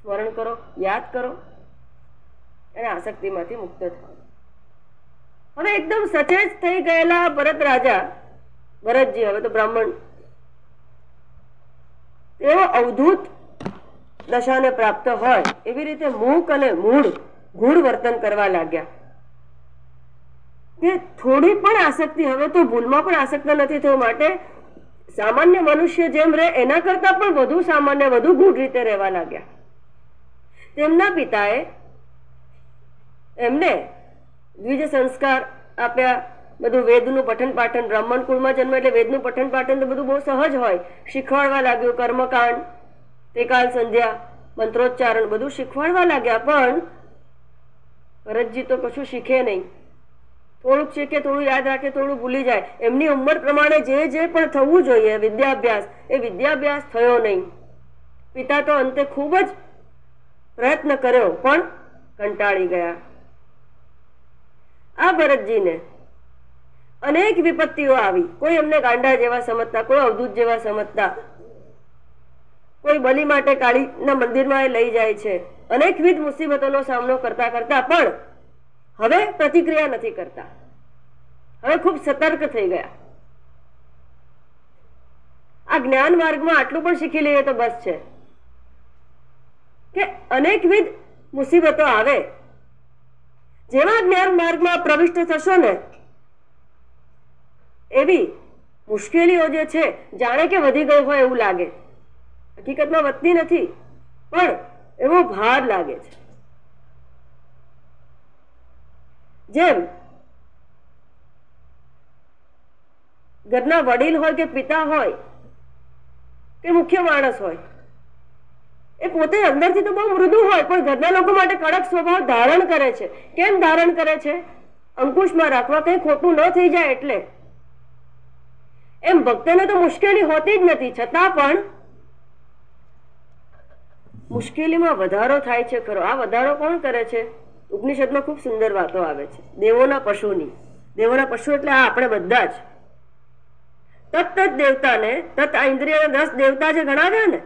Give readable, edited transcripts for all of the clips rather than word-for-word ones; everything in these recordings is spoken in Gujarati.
સ્મરણ કરો, યાદ કરો અને આસક્તિમાંથી મુક્ત થાઓ. હવે એકદમ સચેત થઈ ગયેલા ભરત રાજા, ભરતજી હવે તો બ્રાહ્મણ, તેઓ અવધૂત દશાને પ્રાપ્ત હોય એવી રીતે મૂક અને મૂળ ગૂઢ વર્તન કરવા લાગ્યા. કે થોડી પણ આસક્તિ, હવે તો ભૂલમાં પણ આસક્ત નથી થયું, માટે સામાન્ય મનુષ્ય જેમ રહે એના કરતા પણ વધુ સામાન્ય, વધુ ગૂઢ રીતે રહેવા લાગ્યા. તેમના પિતાએ એમને દ્વિજ સંસ્કાર આપ્યા, બધું વેદનું પઠન પાઠન, બ્રાહ્મણ કુળમાં જન્મ એટલે વેદનું પઠન પાઠન તો બધું બહુ સહજ હોય, શીખવાડવા લાગ્યું. કર્મકાંડ, ત્રિકાલ સંધ્યા, મંત્રોચ્ચારણ બધું શીખવાડવા લાગ્યા. પણ ભરતજી તો કશું શીખે નહીં. થોડુંક શીખે, થોડું યાદ રાખે, થોડું ભૂલી જાય. એમની ઉંમર પ્રમાણે જે પણ થવું જોઈએ વિદ્યાભ્યાસ, એ વિદ્યાભ્યાસ થયો નહીં. પિતા તો અંતે ખૂબ જ પ્રયત્ન કર્યો પણ કંટાળી ગયા. આ ભરતજીને અનેક વિપત્તિઓ આવી. કોઈ એમને ગાંડા જેવા સમજતા, કોઈ અવધૂત જેવા સમજતા, કોઈ બલિ માટે કાળીના મંદિરમાં એ લઈ જાય છે. અનેકવિધ મુસીબતોનો સામનો કરતા કરતા પણ હવે પ્રતિક્રિયા નથી કરતા. હવે ખૂબ સતર્ક થઈ ગયા. આ જ્ઞાન માર્ગમાં આટલું પણ શીખી લઈએ તો બસ છે કે અનેકવિધ મુસીબતો આવે. જેવા જ્ઞાન માર્ગમાં પ્રવિષ્ટ થશો ને, એવી મુશ્કેલીઓ જે છે જાણે કે વધી ગઈ હોય એવું લાગે. હકીકતમાં વધતી નથી, પણ એવો ભાર લાગે છે. જેમ ઘરના વડીલ હોય કે પિતા હોય કે મુખ્ય માણસ હોય, એ પોતે અંદરથી તો બહુ મૃદુ હોય પણ ઘરના લોકો માટે કડક સ્વભાવ ધારણ કરે છે. કેમ ધારણ કરે છે? અંકુશમાં રાખવા, કઈ ખોટું ન થઈ જાય એટલે. એમ ભક્તને તો મુશ્કેલી હોતી જ નથી, છતાં પણ મુશ્કેલીમાં વધારો થાય છે ખરો. આ વધારો કોણ કરે છે? ઉપનિષદમાં ખૂબ સુંદર વાતો આવે છે દેવોના પશુની. દેવોના પશુ એટલે આ આપણે બધા જ. તત્ત દેવતાને, તત્ ઇન્દ્રિયના 10 દેવતા જે ગણાવ્યા ને,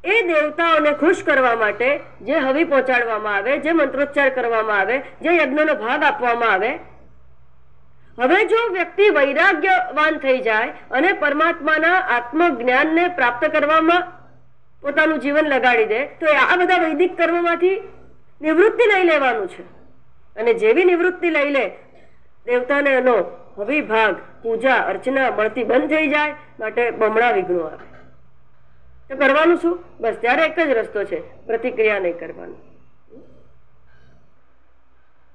એ દેવતાઓને ખુશ કરવા માટે જે હવિ પહોંચાડવામાં આવે, જે મંત્રોચ્ચાર કરવામાં આવે, જે યજ્ઞનો ભાગ આપવામાં આવે, હવે જો વ્યક્તિ વૈરાગ્યવાન થઈ જાય અને પરમાત્માના આત્મજ્ઞાનને પ્રાપ્ત કરવામાં પોતાનું જીવન લગાડી દે, તો આ બધા વૈદિક કર્મમાંથી નિવૃત્તિ લઈ લેવાનું છે. અને જેવી નિવૃત્તિ લઈ લે, દેવતાને એનો હવિ ભાગ, પૂજા અર્ચના મળતી બંધ થઈ જાય, માટે બમણા વિઘ્નો આવે. તો કરવાનું શું? બસ ત્યારે એક જ રસ્તો છે, પ્રતિક્રિયા નહીં કરવાનું.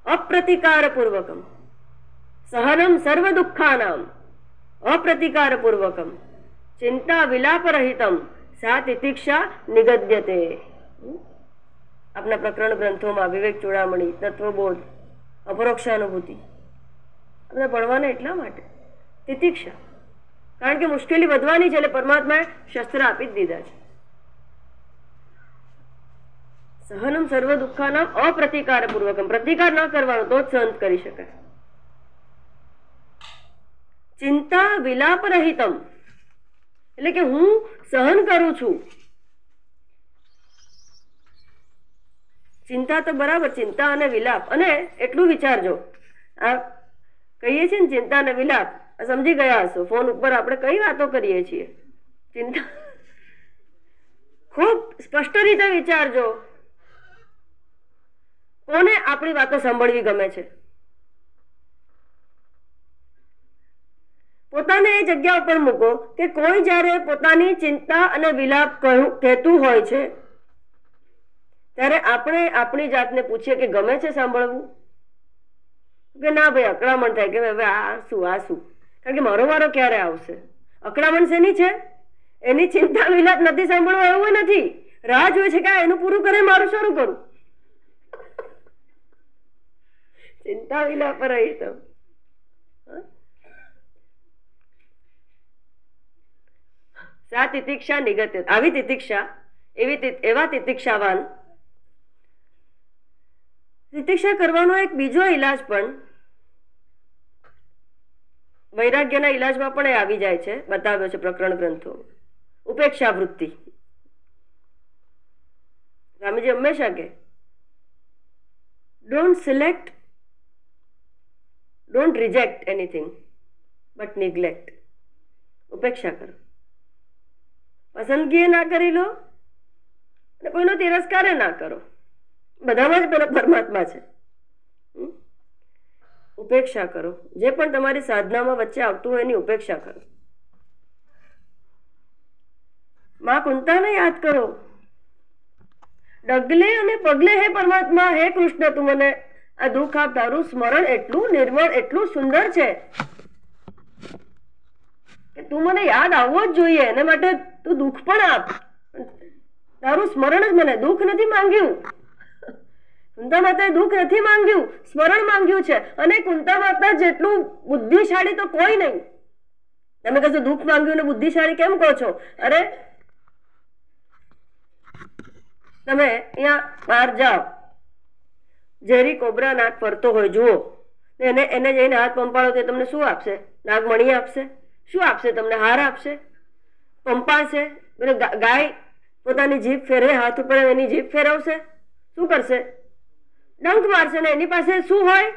અપ્રતિકાર પૂર્વકમ સહનમ સર્વ દુઃખાનામ અપ્રતિકાર પૂર્વકમ ચિંતા વિલાપ રહિતમ સા તિતિક્ષા નિગદ્યતે. આપના પ્રકરણ ગ્રંથોમાં વિવેક ચૂડામણી, તત્વબોધ, અપરોક્ષાનુભૂતિ આપણે ભણવાના એટલા માટે. તિતિક્ષા, કારણ કે મુશ્કેલી વધવાની છે એટલે પરમાત્માએ શસ્ત્ર આપી જ દીધા છે. સહનમ સર્વ દુઃખાનામ અપ્રતિકાર પૂર્વકમ, પ્રતિકાર ન કરવાનો તો જ સહન કરી શકાય. ચિંતા વિલાપ રહિતમ એટલે કે હું સહન કરું છું. ચિંતા તો બરાબર, ચિંતા અને વિલાપ. અને એટલું વિચારજો, આ કહીએ છીએ ને ચિંતા અને વિલાપ, સમજી ગયા હશો. ફોન ઉપર આપણે કઈ વાતો કરીએ છીએ. ચિંતા ખૂબ સ્પષ્ટ રીતે વિચારજો, કોને આપણી વાતો સાંભળવી ગમે છે. પોતાને એ જગ્યા ઉપર મૂકો કે કોઈ જ્યારે પોતાની ચિંતા અને વિલાપ કહેતું હોય છે, ત્યારે આપણે આપણી જાતને પૂછીએ કે ગમે છે સાંભળવું કે ના? ભાઈ અકળામણ થાય કે હવે આ શું. કારણ કે મારો વારો ક્યારે આવશે. અકળામણ શેની છે? એની ચિંતા વિલાપ નથી સાંભળવા એવું નથી, રાહ જોઈ છે કે એનું પૂરું કરે મારું શરૂ કરું. ચિંતા વિલાપ રહી તો સા તિતિક્ષા નિગત્ય. આવી તિતિક્ષા, એવા તિતિક્ષાવાન. તિતિક્ષા કરવાનો એક બીજો ઈલાજ પણ વૈરાગ્યના ઈલાજમાં પણ એ આવી જાય છે, બતાવ્યો છે પ્રકરણ ગ્રંથો. ઉપેક્ષા વૃત્તિ. સ્વામીજી હંમેશા કે don't select, don't reject anything but neglect. ઉપેક્ષા કરો. પસંદગી ના કરી લો અને કોઈનો તિરસ્કાર ના કરો. બધામાં જ પેલો પરમાત્મા છે. ઉપેક્ષા કરો. જે પણ તમારી સાધનામાં વચ્ચે આવતું હોય એની ઉપેક્ષા કરો. માં કુંતાને યાદ કરો. ડગલે અને પગલે હે પરમાત્મા, હે કૃષ્ણ, તું મને આ દુઃખ આપ. તારું સ્મરણ એટલું નિર્મળ, એટલું સુંદર છે કે તું મને યાદ આવવો જ જોઈએ. એના માટે તું દુઃખ પણ આપ. તારું સ્મરણ જ મને. દુઃખ નથી માંગ્યું. કુંતા માતાએ દુઃખ નથી માંગ્યું, સ્મરણ માંગ્યું છે. અને કુંતા માતા જેટલું બુદ્ધિશાળી તો કોઈ નહીં. તમે કહેશો દુઃખ માંગ્યું ને બુદ્ધિશાળી કેમ કહો છો? અરે તમે અહીંયા બહાર જાઓ, ઝેરી કોબરા નાગ ફરતો હોય જુઓ, એને જઈને હાથ પંપાળો તો તમને શું આપશે? નાગમણી આપશે? શું આપશે તમને? હાર આપશે? પંપાશે? ગાય પોતાની જીભ ફેરવે, હાથ ઉપર એની જીભ ફેરવશે, શું કરશે? ડંખ મારશે. ને એની પાસે શું હોય?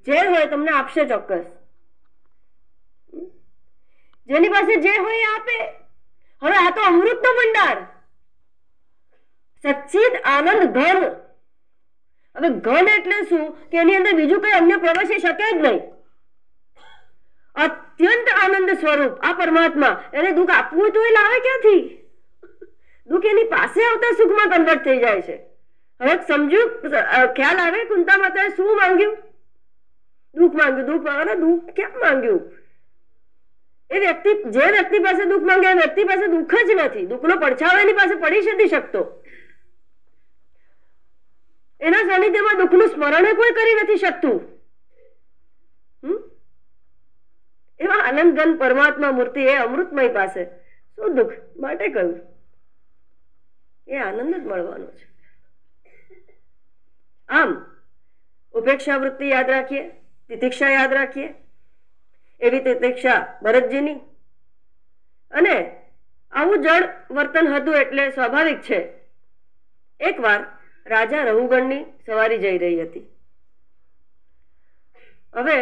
ઝેર હોય, તમને આપશે ચોક્કસ. જેની પાસે જે હોય એ આપે. હવે આ તો અમૃતનો ભંડાર, સચ્ચિદ આનંદ ઘન. હવે ઘન એટલે શું કે એની અંદર બીજું કઈ અન્ય પ્રવેશી શકે જ નહીં. અત્યંત આનંદ સ્વરૂપ આ પરમાત્મા. એને દુઃખ આપવું તો એ લાવે ક્યાંથી? દુઃખ એની પાસે આવતા સુખમાં કન્વર્ટ થઈ જાય છે. હવે સમજ્યું? ખ્યાલ આવે? કુંતા માતાએ શું માંગ્યું? દુઃખ માંગ્યું. દુઃખ ક્યાં માંગ્યું? એ વ્યક્તિ, જે વ્યક્તિ પાસે દુઃખ માંગે એ વ્યક્તિ પાસે દુઃખ જ નથી. દુઃખનો પડછાવો એની પાસે પડી જ નથી શકતો. એના સાનિધ્યમાં દુઃખનું સ્મરણ કોઈ કરી નથી શકતું. એવા આનંદઘન પરમાત્મા મૂર્તિ, એ અમૃતમય પાસે શું દુઃખ માટે કહ્યું? એ આનંદ જ મળવાનો છે. આમ ઉપેક્ષા વૃત્તિ યાદ રાખીએ, તિતિક્ષા યાદ રાખીએ. એવી તિતિક્ષા ભરતજીની. અને આવું જળ વર્તન હતું એટલે સ્વાભાવિક છે. એકવાર રાજા રઘુગણની સવારી જઈ રહી હતી. હવે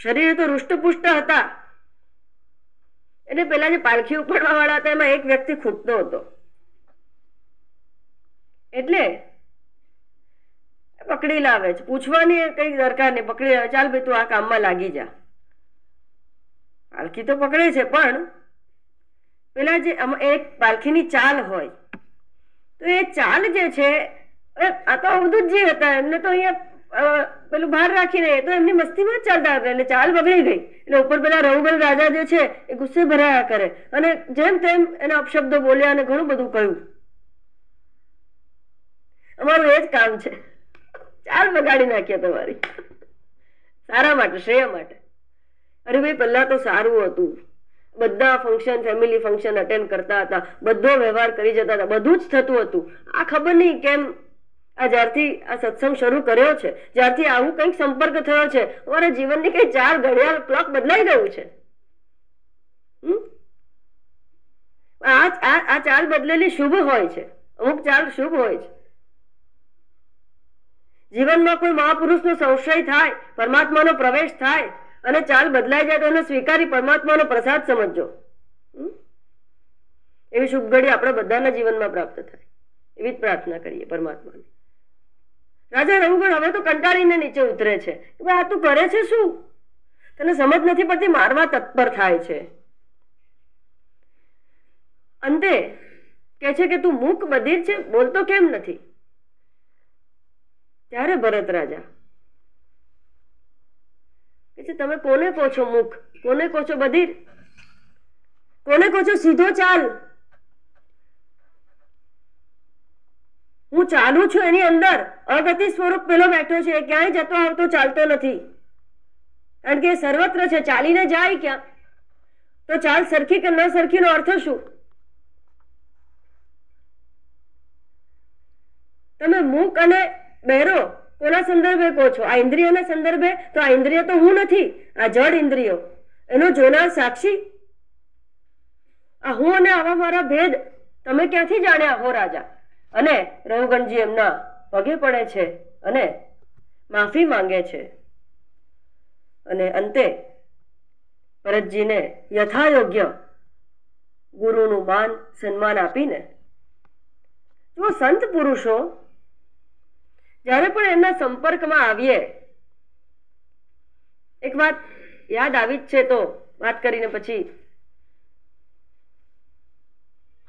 શરીરે તો હૃષ્ટપુષ્ટ હતા. એને પેલા જે પાલખી ઉપાડવા વાળા હતા એમાં એક વ્યક્તિ ખૂટતો હતો. એટલે પકડી લાવે છે. પૂછવાની કઈ દરકાર નહીં, પકડી લાવે. ચાલ ભાઈ તું આ કામમાં લાગી જા. પાલખી તો પકડે છે, પણ પેલા જે એક પાલખીની ચાલ હોય તો એ ચાલ જે છે, આ તો અવધૂતજી હતા, એમને તો અહીંયા પેલું બહાર રાખીને તો એમની મસ્તીમાં જ ચાલતા હતા. એટલે ચાલ બગડી ગઈ. એટલે ઉપર પેલા રઘુગણ રાજા જે છે એ ગુસ્સે ભરાયા કરે અને જેમ તેમ એના અપશબ્દો બોલ્યા અને ઘણું બધું કહ્યું. અમારું એ જ કામ છે, ચાલ બગાડી નાખીએ તમારી, સારા માટે, શ્રેય માટે. અરે ભાઈ પહેલા તો સારું હતું. બધા ફંક્શન, ફેમિલી ફંક્શન અટેન્ડ કરતા હતા, બધો વ્યવહાર કરી જતા હતા, બધું જ થતું હતું. આ ખબર નહીં કેમ આ જ્યારથી આ સત્સંગ શરૂ કર્યો છે, જ્યારથી આવું કંઈક સંપર્ક થયો છે, અમારા જીવનની કઈ ચાર ઘડિયાળ ક્લોક બદલાઈ ગયું છે. આ ચાલ બદલેલી શુભ હોય છે. અમુક ચાલ શુભ હોય છે. જીવનમાં કોઈ મહાપુરુષનો સંશય થાય, પરમાત્માનો પ્રવેશ થાય અને ચાલ બદલાઈ જાય તો એને સ્વીકારી પરમાત્માનો પ્રસાદ સમજજો. એવી શુભ ઘડી આપણા બધાના જીવનમાં પ્રાપ્ત થાય એવી જ પ્રાર્થના કરીએ પરમાત્માને. રાજા રઘુગણ હવે તો કંટાળીને નીચે ઉતરે છે. આ તું કરે છે શું? તને સમજ નથી પડતી? મારવા તત્પર થાય છે. અંતે કે છે કે તું મૂક બધિર છે, બોલતો કેમ નથી? ત્યારે ભરત રાજા કે છે તમે કોને કહો છો મૂક? કોને કહો છો બધિર? કોને કહો છો સીધો ચાલ? હું ચાલુ છું એની અંદર અગતિ સ્વરૂપ પેલો બેઠો છે, ક્યાંય જતો આવતો ચાલતો નથી. કારણ કે સર્વત્ર છે, ચાલીને જાય ક્યાં? તો ચાલ સરખી કે ન સરખી નો અર્થ શું? તમે મૂક અને બહેરો કોના સંદર્ભે કહો છો? આ ઇન્દ્રિયના સંદર્ભે? તો આ ઇન્દ્રિય તો હું નથી, આ જડ ઇન્દ્રિયો, એનો જોનાર સાક્ષી. આ હું અને આવા મારા ભેદ તમે ક્યાંથી જાણ્યા હો રાજા? અને રઘુગણજી એમના પગે પડે છે અને માફી માંગે છે અને અંતે ભરતજીને યથાયોગ્ય ગુરુનું માન સન્માન આપીને, જો સંત પુરુષો જ્યારે પણ એમના સંપર્કમાં આવીએ, એક વાત યાદ આવી જ છે તો વાત કરીને પછી,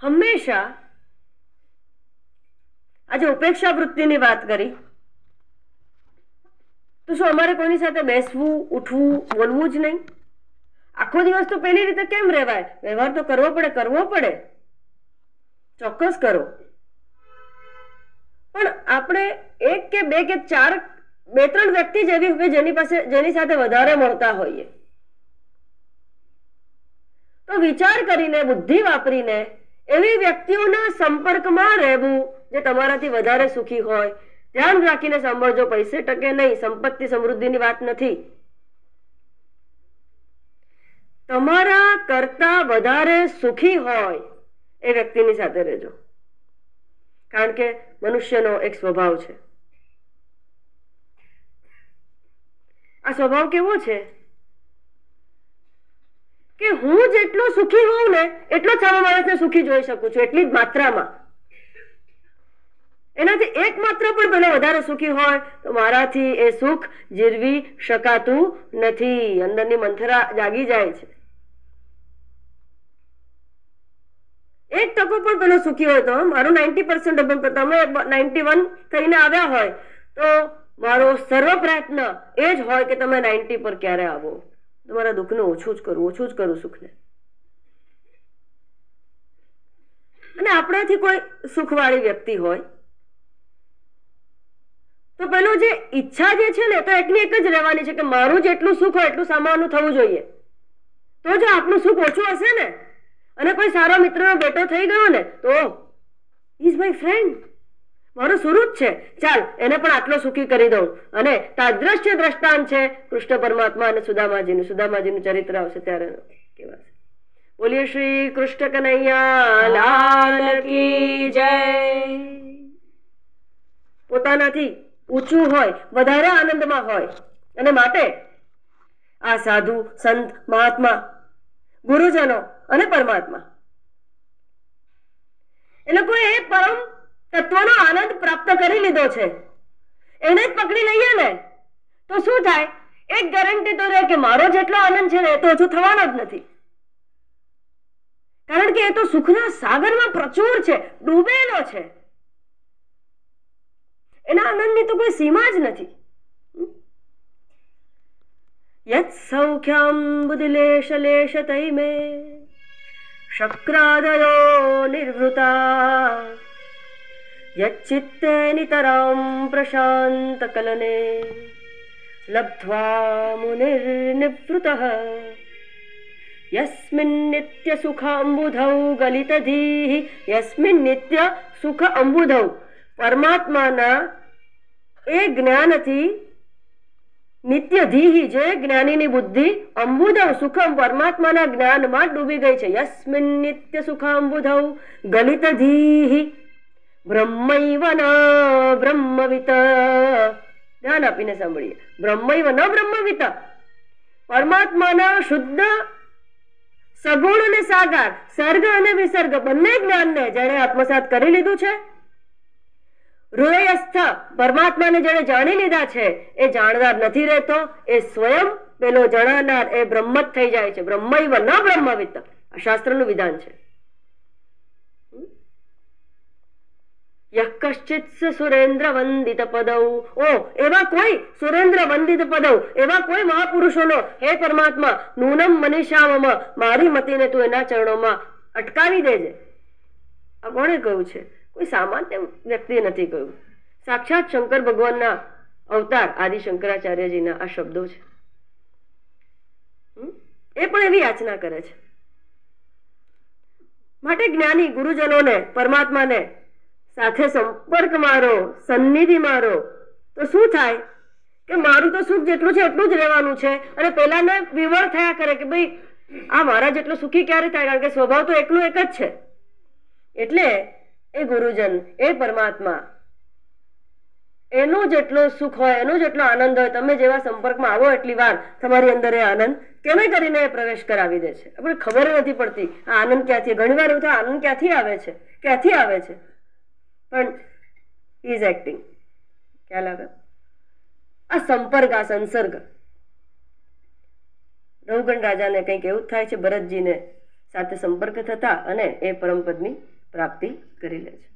હંમેશા આજે ઉપેક્ષા વૃત્તિની વાત કરી તો શું અમારે કોઈની સાથે બેસવું, ઉઠવું, બોલવું જ નહીં? આખો દિવસ તો પેલી રીતે કેમ રહેવાય? વ્યવહાર તો કરવો પડે, ચોક્કસ કરો. પણ આપણે એક કે બે કે ચાર, બે ત્રણ વ્યક્તિ જ એવી હોય જેની સાથે વધારે મળતા હોઈએ, તો વિચાર કરીને, બુદ્ધિ વાપરીને એવી વ્યક્તિઓના સંપર્કમાં રહેવું જે તમારાથી વધારે સુખી હોય. ધ્યાન રાખીને સાંભળજો, પૈસે ટકે નહીં, સંપત્તિ સમૃદ્ધિની વાત નથી. તમારા કરતા વધારે સુખી હોય એ વ્યક્તિની સાથે રહેજો. કારણ કે મનુષ્યનો એક સ્વભાવ છે. આ સ્વભાવ કેવો છે કે હું જેટલો સુખી હોઉં ને એટલો જ સામે માણસને સુખી જોઈ શકું છું, એટલી જ માત્રામાં. એનાથી એક માત્ર પણ પેલો વધારે સુખી હોય તો મારાથી એ સુખ જીરવી શકાતું નથી. અંદરની મંથરા જાગી જાય છે. એક ટકો પણ પેલો સુખી હોય તો મારું 90%, તમે 91 થઈને આવ્યા હોય તો મારો સર્વ પ્રયત્ન એ જ હોય કે તમે 90 પર ક્યારે આવો. તમારા દુઃખને ઓછું જ કરું સુખને. અને આપણાથી કોઈ સુખવાળી વ્યક્તિ હોય તો પેલું જે ઈચ્છા જે છે ને તો એકની એક જ રહેવાની છે કે મારું જેટલું સુખ હોય એટલું સામાનું થવું જોઈએ. તો જો આપણું સુખ ઓછું હશે ને અને કોઈ સારો મિત્રનો બેટો થઈ ગયો ને તો ઇઝ માય ફ્રેન્ડ, મારો સુહૃદ છે, ચાલ એને પણ આટલો સુખી કરી દઉં. અને તાદ્રશ્ય દ્રષ્ટાંત છે કૃષ્ણ પરમાત્મા અને સુદામાજીનું ચરિત્ર આવશે ત્યારે કેવા છે. બોલીએ શ્રી કૃષ્ણ કનૈયા લાલ કી જય. પોતાનાથી ઊંચું હોય, વધારે આનંદમાં હોય, અને માટે આ સાધુ, સંત, મહાત્મા, ગુરુજનો અને પરમાત્મા એ લોકોએ પરમ તત્વનો આનંદ પ્રાપ્ત કરી લીધો છે. એને જ પકડી લઈએ ને તો શું થાય? એક ગેરંટી તો રહે કે મારો જેટલો આનંદ છે ને એ તો ઓછો થવાનો જ નથી. કારણ કે એ તો સુખના સાગરમાં પ્રચુર છે, ડૂબેલો છે. એના આનંદની તો કોઈ સીમા જ નથી. યત સૌખ્યમ બુદ્ધિલેશ લેશ તૈમે શક્રાદયો નિર્વૃતા યચ્ચિત્તે નિતરામ પ્રશાંત કલને લબ્ધ્વા મુનિર્નિવૃતઃ યસ્મિન નિત્ય સુખ અંબુધૌ ગલિતધીઃ. યસ્મિન નિત્ય સુખ અંબુધૌ, પરમાત્માના એ જ્ઞાનથી નિત્ય ધીહી, જે જ્ઞાનીની બુદ્ધિ અંબુધૌ સુખમ, પરમાત્માના જ્ઞાનમાં ડૂબી ગઈ છે. યસ્મિન નિત્ય સુખ અંબુધૌ ગલિતધીઃ બ્રહ્મૈવ ન બ્રહ્મવિત. ધ્યાન આપીને સાંભળીએ. બ્રહ્મૈવ ન બ્રહ્મવિત, પરમાત્માના શુદ્ધ સગુણ અને સાકાર, સર્ગ અને વિસર્ગ બંને જ્ઞાનને જેણે આત્મસાત કરી લીધું છે, હૃદયસ્થ પરમાત્માને જેણે જાણી લીધા છે, એ જાણનાર નથી રહેતો. એ સ્વયં પેલો જણાનાર એ બ્રહ્મ જ થઈ જાય છે. બ્રહ્મૈવ ન બ્રહ્મવિત, આ શાસ્ત્રનું વિધાન છે. યઃ કશ્ચિત સુરેન્દ્ર વંદિત પદૌ. ઓ એવા કોઈ સુરેન્દ્ર વંદિત પદૌ, એવા કોઈ મહાપુરુષોનો હે પરમાત્મા નૂનમ મનીષામમ, મારી મતીને તું એના ચરણોમાં અટકાવી દેજે. આ કોણે કહ્યું છે? કોઈ સામાન્ય વ્યક્તિએ નથી કહ્યું. સાક્ષાત શંકર ભગવાનના અવતાર આદિ શંકરાચાર્યજીના આ શબ્દો છે. એ પણ એવી યાચના કરે છે. માટે જ્ઞાની ગુરુજનોને, પરમાત્માને સાથે સંપર્ક મારો, સન્નિધિ મારો, તો શું થાય કે મારું તો સુખ જેટલું છે એટલું જ રહેવાનું છે. અને પેલાને વિવળ થયા કરે કે ભાઈ આ મારા જેટલો સુખી ક્યારે થાય? કારણ કે સ્વભાવ તો એકનો એક જ છે. એટલે એ ગુરુજન, એ પરમાત્મા, એનો જેટલો સુખ હોય, એનો જેટલો આનંદ હોય, તમે જેવા સંપર્કમાં આવો એટલી વાર તમારી અંદર એ આનંદ કેમે કરીને એ પ્રવેશ કરાવી દે છે. આપણે ખબર નથી પડતી આ આનંદ ક્યાંથી. ઘણી વાર એવું થાય આનંદ ક્યાંથી આવે છે, ક્યાંથી આવે છે, પણ ઇઝ એક્ટિંગ. ખ્યાલ આવે? આ સંપર્ક, આ સંસર્ગ. રઘુગણ રાજાને કંઈક એવું થાય છે ભરતજીને સાથે સંપર્ક થતા, અને એ પરમપદની પ્રાપ્તિ કરી લે છે.